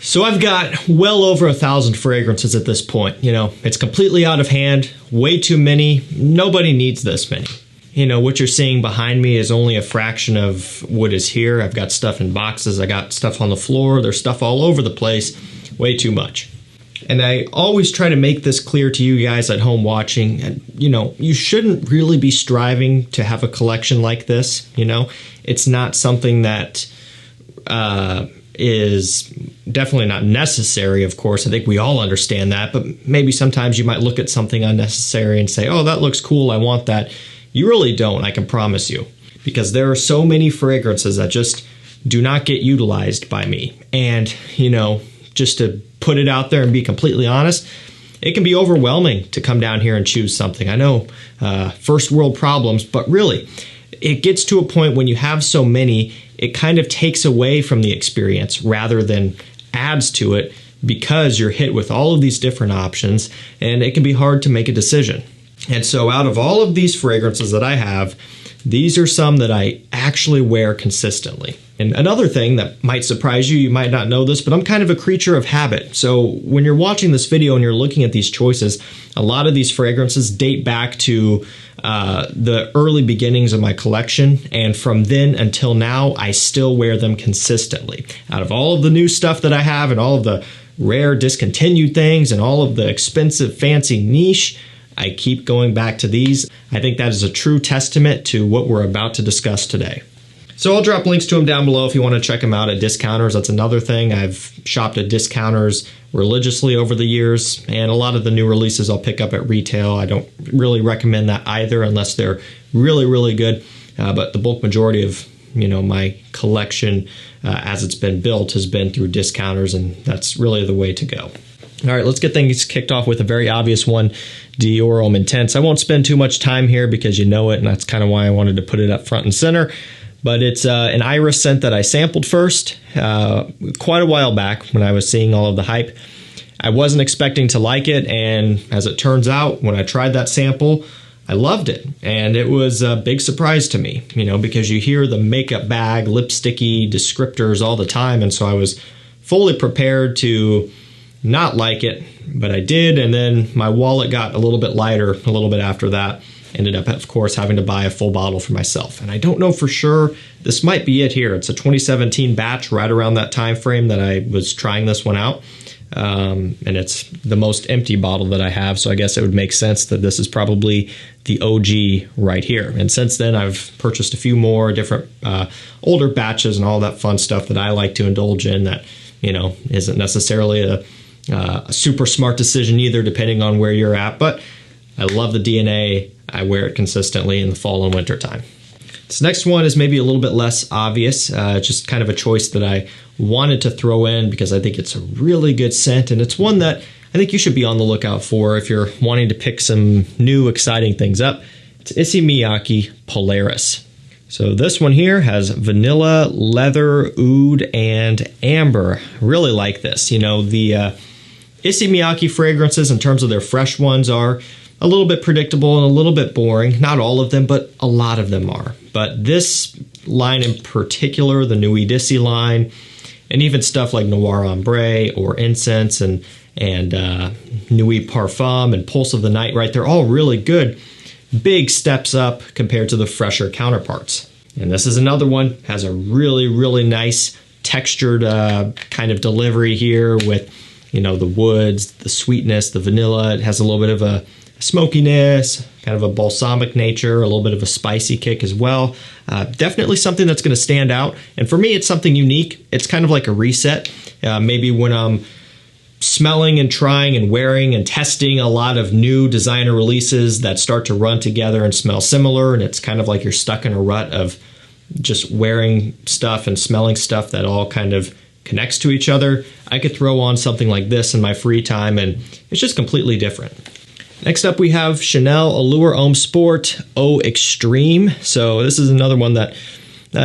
So I've got well over 1,000 fragrances at this point. You know, it's completely out of hand, way too many. Nobody needs this many. You know, what you're seeing behind me is only a fraction of what is here. I've got stuff in boxes, I got stuff on the floor, there's stuff all over the place, way too much. And I always try to make this clear to you guys at home watching, and you know, you shouldn't really be striving to have a collection like this. You know, it's not something that is definitely not necessary, of course. I think we all understand that, but maybe sometimes you might look at something unnecessary and say, oh, that looks cool, I want that. You really don't, I can promise you, because there are so many fragrances that just do not get utilized by me. And, you know, just to put it out there and be completely honest, it can be overwhelming to come down here and choose something. I know, first world problems, but really, it gets to a point when you have so many, it kind of takes away from the experience rather than adds to it, because you're hit with all of these different options and it can be hard to make a decision. And so out of all of these fragrances that I have, these are some that I actually wear consistently. And another thing that might surprise you, you might not know this, but I'm kind of a creature of habit. So when you're watching this video and you're looking at these choices, a lot of these fragrances date back to the early beginnings of my collection. And from then until now, I still wear them consistently. Out of all of the new stuff that I have and all of the rare discontinued things and all of the expensive fancy niche, I keep going back to these. I think that is a true testament to what we're about to discuss today. So I'll drop links to them down below if you want to check them out at discounters. That's another thing. I've shopped at discounters religiously over the years, and a lot of the new releases I'll pick up at retail. I don't really recommend that either unless they're really, really good. But the bulk majority of, you know, my collection as it's been built has been through discounters, and that's really the way to go. All right, let's get things kicked off with a very obvious one, DIOR Homme Intense. I won't spend too much time here because you know it, and that's kind of why I wanted to put it up front and center. But it's an iris scent that I sampled first quite a while back when I was seeing all of the hype. I wasn't expecting to like it, and as it turns out, when I tried that sample, I loved it. And it was a big surprise to me, you know, because you hear the makeup bag, lipsticky descriptors all the time, and so I was fully prepared to not like it, but I did, and then my wallet got a little bit lighter a little bit after that. Ended up, of course, having to buy a full bottle for myself. And I don't know for sure, this might be it here. It's a 2017 batch, right around that time frame that I was trying this one out. And it's the most empty bottle that I have, so I guess it would make sense that this is probably the OG right here. And since then, I've purchased a few more different older batches and all that fun stuff that I like to indulge in that, you know, isn't necessarily a super smart decision either, depending on where you're at. But I love the DNA. I wear it consistently in the fall and winter time. This next one is maybe a little bit less obvious, just kind of a choice that I wanted to throw in because I think it's a really good scent, and it's one that I think you should be on the lookout for if you're wanting to pick some new exciting things up. It's MIYAKE Polaris. So this one here has vanilla, leather, oud, and amber. Really like this. You know, the MIYAKE fragrances in terms of their fresh ones are a little bit predictable and a little bit boring. Not all of them, but a lot of them are. But this line in particular, the NUIT line, and even stuff like Noir Ombre or Incense and NUIT Parfum and Pulse of the Night, right? They're all really good. Big steps up compared to the fresher counterparts. And this is another one, has a really, really nice textured kind of delivery here with, you know, the woods, the sweetness, the vanilla. It has a little bit of a smokiness, kind of a balsamic nature, a little bit of a spicy kick as well. Definitely something that's going to stand out. And for me, it's something unique. It's kind of like a reset. Maybe when I'm smelling and trying and wearing and testing a lot of new designer releases that start to run together and smell similar, and it's kind of like you're stuck in a rut of just wearing stuff and smelling stuff that all kind of connects to each other, I could throw on something like this in my free time, and it's just completely different. Next up, we have Chanel Allure Homme Sport Eau Extreme. So this is another one that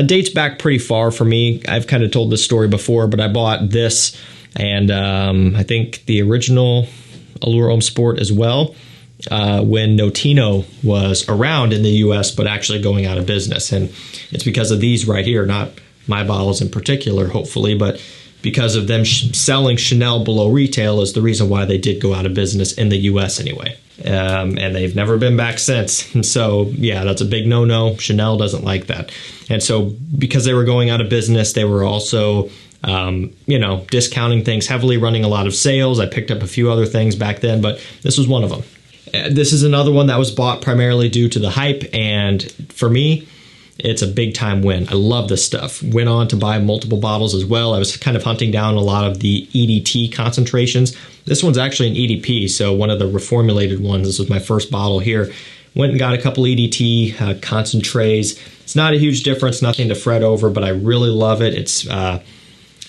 dates back pretty far for me. I've kind of told this story before, but I bought this and I think the original Allure Homme Sport as well when Notino was around in the US, but actually going out of business. And it's because of these right here, not my bottles in particular, hopefully, but because of them selling Chanel below retail is the reason why they did go out of business in the US anyway. And they've never been back since. And so, yeah, that's a big no-no. Chanel doesn't like that. And so because they were going out of business, they were also, discounting things heavily, running a lot of sales. I picked up a few other things back then, but this was one of them. This is another one that was bought primarily due to the hype. And for me, it's a big time win. I love this stuff. Went on to buy multiple bottles as well. I was kind of hunting down a lot of the EDT concentrations. This one's actually an EDP, so one of the reformulated ones. This was my first bottle here. Went and got a couple EDT concentrates. It's not a huge difference, nothing to fret over, but I really love it. It's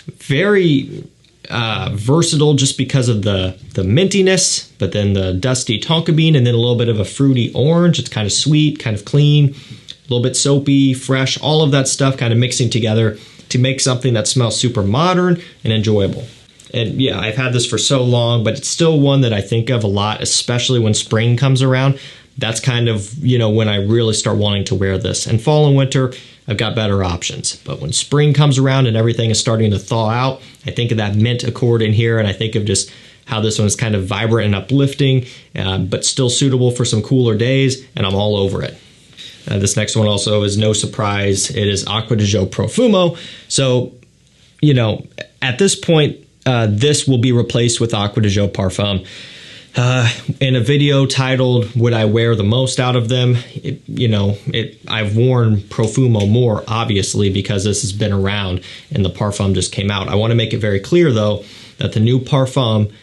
very versatile just because of the mintiness, but then the dusty tonka bean, and then a little bit of a fruity orange. It's kind of sweet, kind of clean, a little bit soapy, fresh, all of that stuff kind of mixing together to make something that smells super modern and enjoyable. And yeah, I've had this for so long, but it's still one that I think of a lot, especially when spring comes around. That's kind of, when I really start wanting to wear this. And fall and winter, I've got better options. But when spring comes around and everything is starting to thaw out, I think of that mint accord in here, and I think of just how this one is kind of vibrant and uplifting, but still suitable for some cooler days, and I'm all over it. This next one also is no surprise. It is Acqua di Gio Profumo. So, at this point, this will be replaced with Acqua di Gio Parfum. In a video titled, Would I Wear the Most Out of Them? I've worn Profumo more, obviously, because this has been around and the Parfum just came out. I want to make it very clear, though, that the new Parfum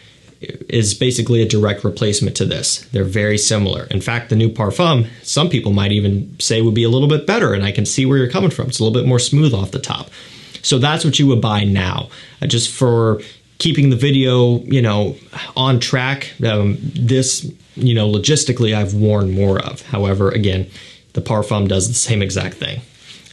is basically a direct replacement to this. They're very similar. In fact, the new Parfum, some people might even say would be a little bit better, and I can see where you're coming from. It's a little bit more smooth off the top. So that's what you would buy now. Just for keeping the video, on track, this, logistically I've worn more of. However, again, the Parfum does the same exact thing.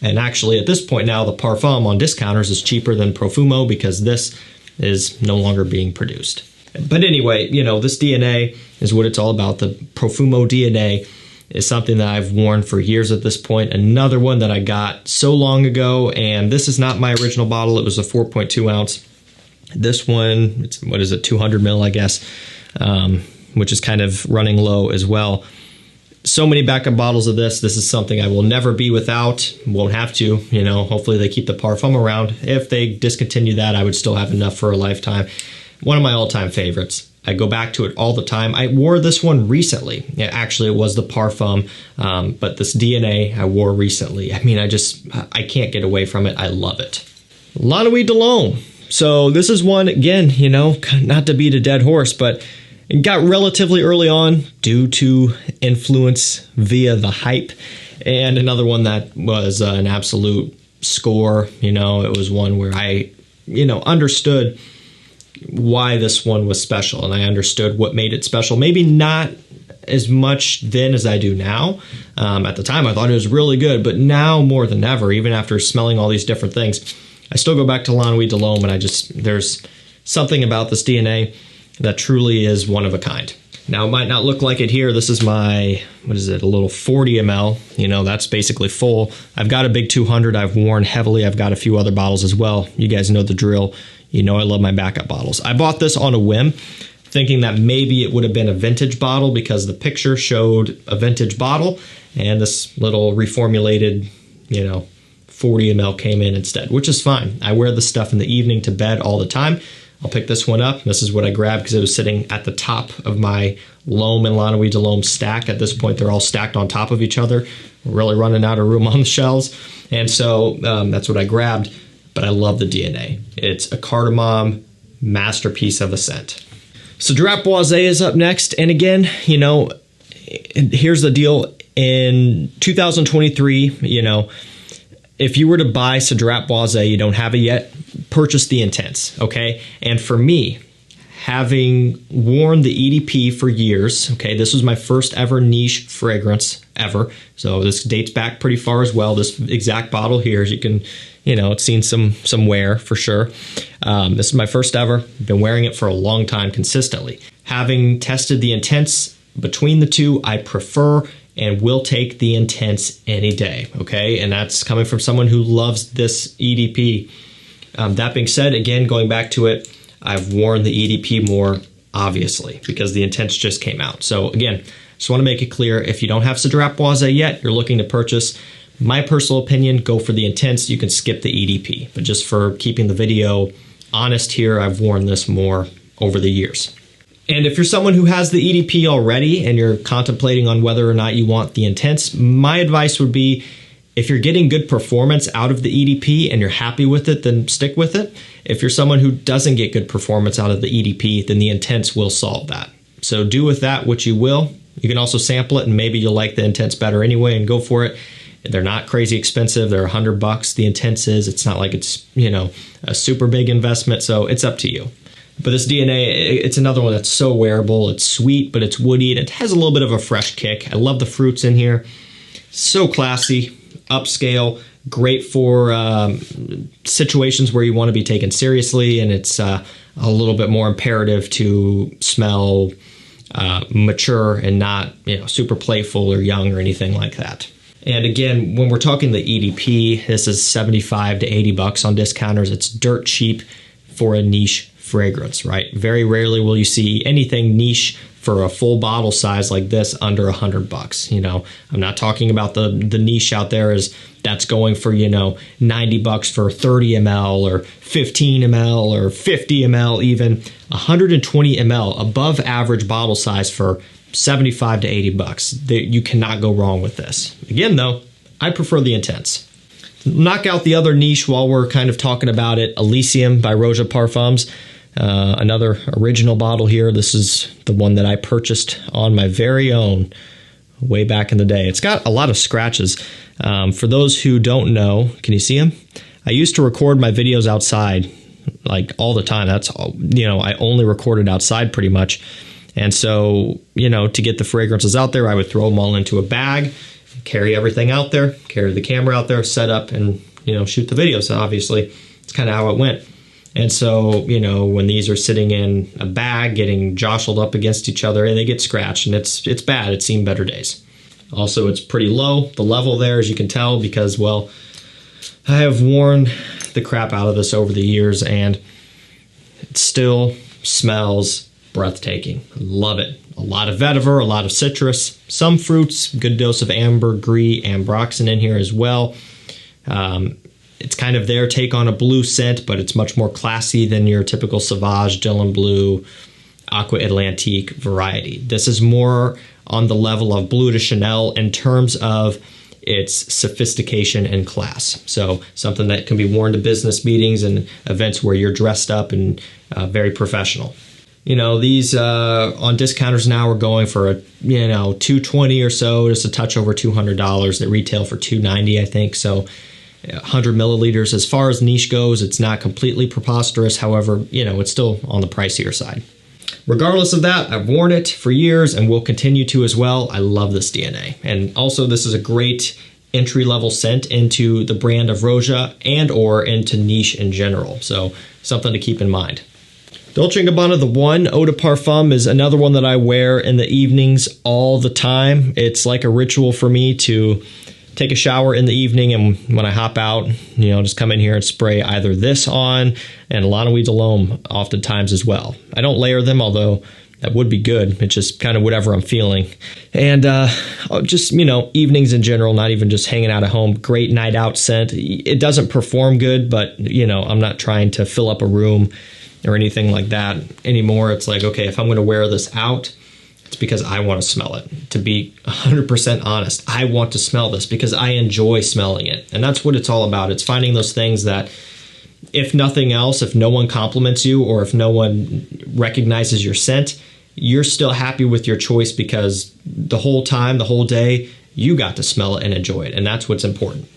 And actually at this point now, the Parfum on discounters is cheaper than Profumo because this is no longer being produced. But anyway, this DNA is what it's all about. The Profumo DNA is something that I've worn for years at this point. Another one that I got so long ago, and this is not my original bottle. It was a 4.2 ounce. This one, it's, 200 mil, I guess, which is kind of running low as well. So many backup bottles of this. This is something I will never be without. Won't have to, hopefully they keep the Parfum around. If they discontinue that, I would still have enough for a lifetime. One of my all-time favorites. I go back to it all the time. I wore this one recently. Actually, it was the Parfum, but this DNA I wore recently. I mean, I can't get away from it. I love it. La Nuit de l'Homme. So this is one, again, not to beat a dead horse, but it got relatively early on due to influence via the hype. And another one that was an absolute score. It was one where I, understood why this one was special, and I understood what made it special. Maybe not as much then as I do now. At the time, I thought it was really good, but now more than ever, even after smelling all these different things, I still go back to La Nuit de l'Homme, and there's something about this DNA that truly is one of a kind. Now, it might not look like it here. This is my, a little 40 ml. That's basically full. I've got a big 200 I've worn heavily. I've got a few other bottles as well. You guys know the drill. I love my backup bottles. I bought this on a whim, thinking that maybe it would have been a vintage bottle because the picture showed a vintage bottle, and this little reformulated, 40 ml came in instead, which is fine. I wear this stuff in the evening to bed all the time. I'll pick this one up. This is what I grabbed because it was sitting at the top of my L'Homme and La Nuit de l'Homme stack. At this point, they're all stacked on top of each other. We're really running out of room on the shelves. And so that's what I grabbed. But I love the DNA. It's a cardamom masterpiece of a scent. CEDRAT BOISE is up next. And again, here's the deal. In 2023, if you were to buy CEDRAT BOISE, you don't have it yet, purchase the Intense, okay? And for me, having worn the EDP for years, okay, this was my first ever niche fragrance ever. So this dates back pretty far as well. This exact bottle here, as you can, it's seen some wear for sure. This is my first ever. I've been wearing it for a long time consistently. Having tested the Intense between the two, I prefer and will take the Intense any day, okay? And that's coming from someone who loves this EDP. That being said, again, going back to it, I've worn the EDP more, obviously, because the Intense just came out. So again, just want to make it clear, if you don't have CEDRAT BOISE yet, you're looking to purchase, my personal opinion, go for the Intense. You can skip the EDP. But just for keeping the video honest here, I've worn this more over the years. And if you're someone who has the EDP already and you're contemplating on whether or not you want the Intense, my advice would be, if you're getting good performance out of the EDP and you're happy with it, then stick with it. If you're someone who doesn't get good performance out of the EDP, then the Intense will solve that. So do with that what you will. You can also sample it and maybe you'll like the Intense better anyway and go for it. They're not crazy expensive. They're $100. The Intense is. It's not like it's, you know, a super big investment. So it's up to you. But this DNA, it's another one that's so wearable. It's sweet, but it's woody, and it has a little bit of a fresh kick. I love the fruits in here. So classy, upscale, great for situations where you want to be taken seriously, and it's a little bit more imperative to smell mature and not, you know, super playful or young or anything like that. And again, when we're talking the EDP, this is $75 to $80 on discounters. It's dirt cheap for a niche fragrance, right? Very rarely will you see anything niche for a full bottle size like this under $100. You know, I'm not talking about the niche out there as that's going for, you know, $90 for 30 ml or 15 ml or 50 ml even. 120 ml above average bottle size for $75 to $80. You cannot go wrong with this. Again, though, I prefer the Intense. Knock out the other niche while we're kind of talking about it. ELYSIUM by ROJA Parfums. Another original bottle here. This is the one that I purchased on my very own way back in the day. It's got a lot of scratches. For those who don't know, can you see them? I used to record my videos outside like all the time. That's all, you know, I only recorded outside pretty much. And so, you know, to get the fragrances out there, I would throw them all into a bag, carry everything out there, carry the camera out there, set up, and, you know, shoot the videos. So obviously, it's kind of how it went. And so, you know, when these are sitting in a bag, getting jostled up against each other, they get scratched, and it's bad. It's seen better days. Also, it's pretty low, the level there, as you can tell, because, well, I have worn the crap out of this over the years, and it still smells breathtaking. Love it. A lot of vetiver, a lot of citrus, some fruits, good dose of ambergris, ambroxan in here as well. It's kind of their take on a blue scent, but it's much more classy than your typical Sauvage, Dylan Blue, Aqua Atlantique variety. This is more on the level of Bleu de Chanel in terms of its sophistication and class. So something that can be worn to business meetings and events where you're dressed up and very professional. You know, these on discounters now are going for a, you know, $220 or so, just a touch over $200. They retail for $290, I think. So 100 milliliters. As far as niche goes, it's not completely preposterous. However, you know, it's still on the pricier side. Regardless of that, I've worn it for years and will continue to as well. I love this DNA. And also, this is a great entry-level scent into the brand of ROJA and or into niche in general. So something to keep in mind. Dolce & Gabbana The One Eau de Parfum is another one that I wear in the evenings all the time. It's like a ritual for me to take a shower in the evening, and when I hop out, you know, just come in here and spray either this on and L'Ennui de l'Homme oftentimes as well. I don't layer them, although that would be good. It's just kind of whatever I'm feeling. And just, you know, evenings in general, not even just hanging out at home. Great night out scent. It doesn't perform good, but, you know, I'm not trying to fill up a room or anything like that anymore. It's like, okay, if I'm going to wear this out, it's because I want to smell it. To be 100% honest, I want to smell this because I enjoy smelling it. And that's what it's all about. It's finding those things that, if nothing else, if no one compliments you or if no one recognizes your scent, you're still happy with your choice because the whole time, the whole day, you got to smell it and enjoy it. And that's what's important.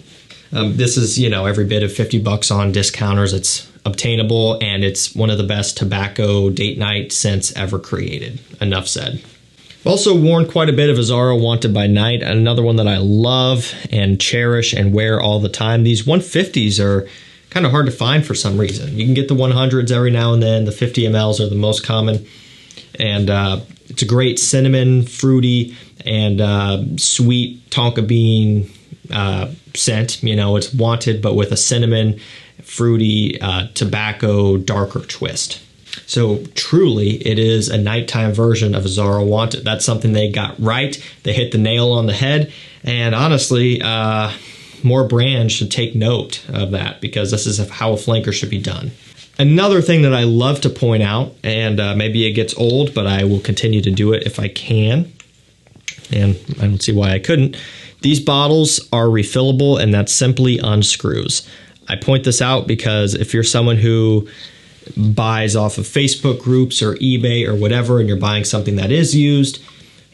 This is, you know, every bit of $50 on discounters. It's obtainable, and it's one of the best tobacco date night scents ever created. Enough said. I've also worn quite a bit of AZZARO Wanted by Night, another one that I love and cherish and wear all the time. These 150s are kind of hard to find for some reason. You can get the 100s every now and then. The 50 mLs are the most common. And it's a great cinnamon, fruity, and sweet tonka bean scent. You know, it's Wanted, but with a cinnamon fruity, tobacco, darker twist. So truly, it is a nighttime version of AZZARO Wanted. That's something they got right. They hit the nail on the head. And honestly, more brands should take note of that, because this is how a flanker should be done. Another thing that I love to point out, and maybe it gets old, but I will continue to do it if I can, and I don't see why I couldn't. These bottles are refillable, and that simply unscrews. I point this out because if you're someone who buys off of Facebook groups or eBay or whatever, and you're buying something that is used,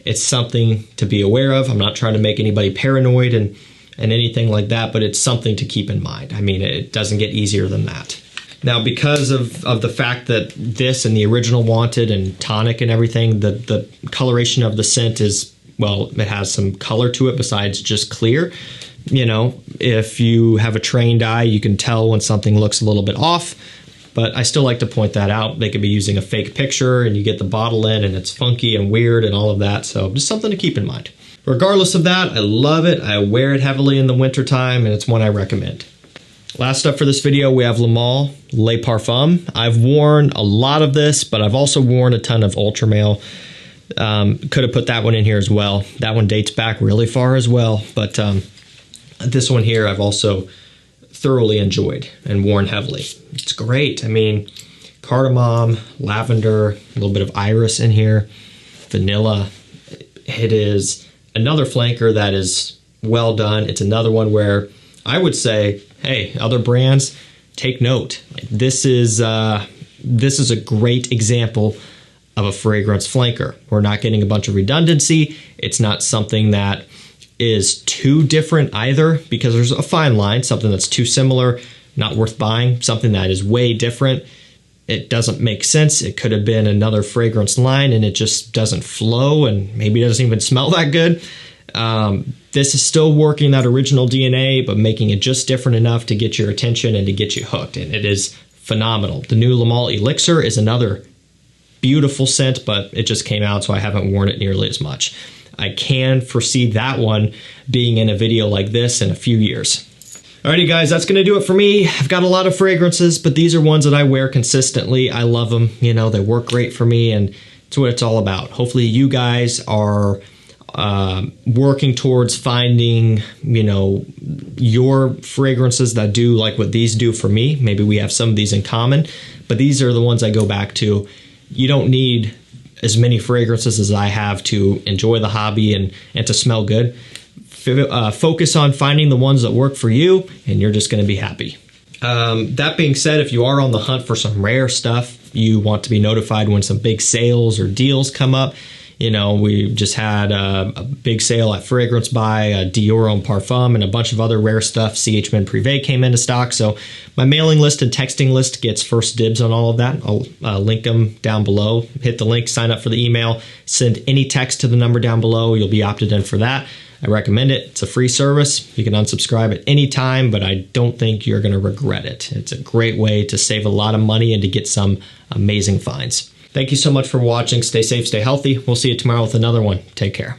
it's something to be aware of. I'm not trying to make anybody paranoid and anything like that, but it's something to keep in mind. I mean, it doesn't get easier than that. Now, because of the fact that this and the original Wanted and tonic and everything, the coloration of the scent is, well, it has some color to it besides just clear. You know, if you have a trained eye, you can tell when something looks a little bit off. But I still like to point that out. They could be using a fake picture and you get the bottle in and it's funky and weird and all of that. So just something to keep in mind. Regardless of that, I love it. I wear it heavily in the wintertime, and it's one I recommend. Last up for this video, we have Le Male Le Parfum. I've worn a lot of this, but I've also worn a ton of Ultramale. Could have put that one in here as well. That one dates back really far as well. But this one here I've also thoroughly enjoyed and worn heavily. It's great. I mean, cardamom, lavender, a little bit of iris in here, vanilla. It is another flanker that is well done. It's another one where I would say, hey, other brands, take note. This is a great example of a fragrance flanker. We're not getting a bunch of redundancy. It's not something that is too different either, because there's a fine line. Something that's too similar, not worth buying. Something that is way different, it doesn't make sense. It could have been another fragrance line and it just doesn't flow and maybe doesn't even smell that good. This is still working that original DNA, but making it just different enough to get your attention and to get you hooked. And it is phenomenal. The new Le Male Elixir is another beautiful scent, but it just came out, so I haven't worn it nearly as much. I can foresee that one being in a video like this in a few years. Alrighty guys, that's going to do it for me. I've got a lot of fragrances, but these are ones that I wear consistently. I love them. You know, they work great for me, and it's what it's all about. Hopefully you guys are working towards finding, you know, your fragrances that do like what these do for me. Maybe we have some of these in common, but these are the ones I go back to. You don't need as many fragrances as I have to enjoy the hobby and to smell good. Focus on finding the ones that work for you, and you're just going to be happy. That being said, if you are on the hunt for some rare stuff, you want to be notified when some big sales or deals come up. You know, we just had a big sale at Fragrance By, DIOR on Parfum, and a bunch of other rare stuff. CH Men Privé came into stock. So my mailing list and texting list gets first dibs on all of that. I'll link them down below. Hit the link, sign up for the email, send any text to the number down below. You'll be opted in for that. I recommend it. It's a free service. You can unsubscribe at any time, but I don't think you're going to regret it. It's a great way to save a lot of money and to get some amazing finds. Thank you so much for watching. Stay safe, stay healthy. We'll see you tomorrow with another one. Take care.